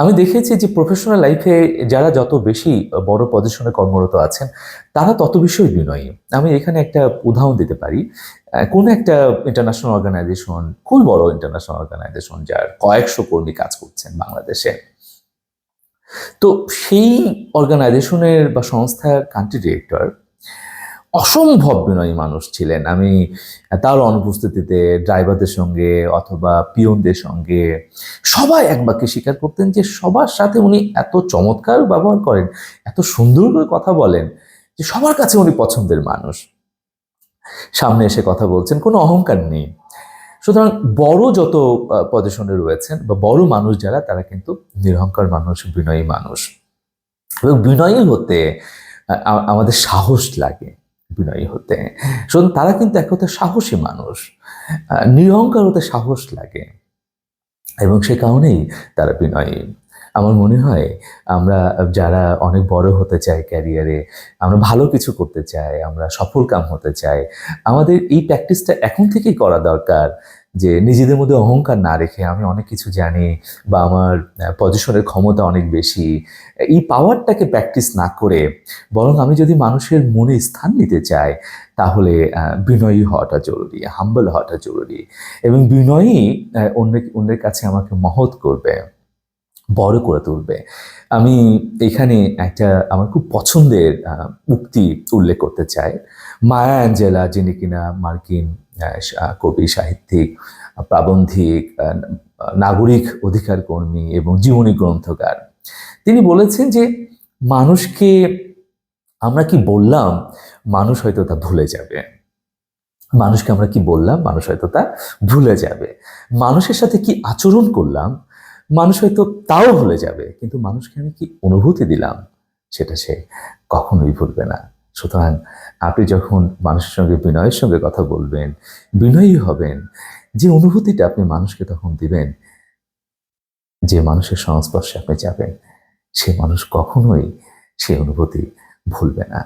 আমি দেখেছি যে প্রফেশনাল লাইফে যারা যত বেশি বড় পজিশনে কর্মরত আছেন তারা তত বেশি বিনয়ী। আমি এখানে একটা উদাহরণ দিতে পারি। কোনো একটা ইন্টারন্যাশনাল অর্গানাইজেশন, খুব বড় ইন্টারন্যাশনাল অর্গানাইজেশন যার কয়েকশো কর্মী কাজ করছেন বাংলাদেশে। তো সেই অর্গানাইজেশনের বা সংস্থার কান্ট্রি ডিরেক্টর অসম্ভব বিনয়ী মানুষ ছিলেন। আমি তার অনুপস্থিতিতে ড্রাইভারদের সঙ্গে অথবা পিয়নদের সঙ্গে সবাই এক বাক্যে স্বীকার করতেন যে সবার সাথে উনি এত চমৎকার ব্যবহার করেন, এত সুন্দর করে কথা বলেন যে সবার কাছে উনি পছন্দের মানুষ। সামনে এসে কথা বলছেন, কোনো অহংকার নেই। সুতরাং বড় যত পজিশনে রয়েছেন বা বড় মানুষ যারা, তারা কিন্তু নিরহংকার মানুষ, বিনয়ী মানুষ। এবং বিনয়ী হতে আমাদের সাহস লাগে, বিনয়ী হতে। সুতরাং তারা কিন্তু এক কথায় সাহসী মানুষ। নিরহংকার হতে সাহস লাগে এবং সে কারণেই তারা বিনয়ী। আমার মনে হয় আমরা যারা অনেক বড় হতে চাই ক্যারিয়ারে, আমরা ভালো কিছু করতে চাই, আমরা সফল কাম হতে চাই, আমাদের এই প্র্যাকটিসটা এখন থেকেই করা দরকার যে নিজেদের মধ্যে অহংকার না রেখে আমি অনেক কিছু জানি বা আমার পজিশনের ক্ষমতা অনেক বেশি, এই পাওয়ারটাকে প্র্যাকটিস না করে বরং আমি যদি মানুষের মনে স্থান নিতে চাই তাহলে বিনয়ী হওয়াটা জরুরি, হাম্বল হওয়াটা জরুরি। এবং বিনয়ী অন্যের কাছে আমাকে মহৎ করবে, বড় করে তুলবে। আমি এখানে একটা আমার খুব পছন্দের উক্তি উল্লেখ করতে চাই। মায়া অ্যাঞ্জেলা, যিনি কিনা মার্কিন কবি, সাহিত্যিক, প্রাবন্ধিক, নাগরিক অধিকার কর্মী এবং জীবনী গ্রন্থকার, তিনি বলেছেন যে মানুষকে আমরা কি বললাম মানুষ হয়তো তা ভুলে যাবে। মানুষকে আমরা কি বললাম মানুষ হয়তো তা ভুলে যাবে। মানুষের সাথে কি আচরণ করলাম মানুষ হয়তো তাও ভুলে যাবে, কিন্তু মানুষকে আমি কি অনুভূতি দিলাম সেটা সে কখনোই ভুলবে না। সুতরাং আপনি যখন মানুষের সঙ্গে বিনয়ের সঙ্গে কথা বলবেন, বিনয়ী হবেন, যে অনুভূতিটা আপনি মানুষকে তখন দিবেন, যে মানুষের সংস্পর্শে আপনি যাবেন, সে মানুষ কখনোই সে অনুভূতি ভুলবে না।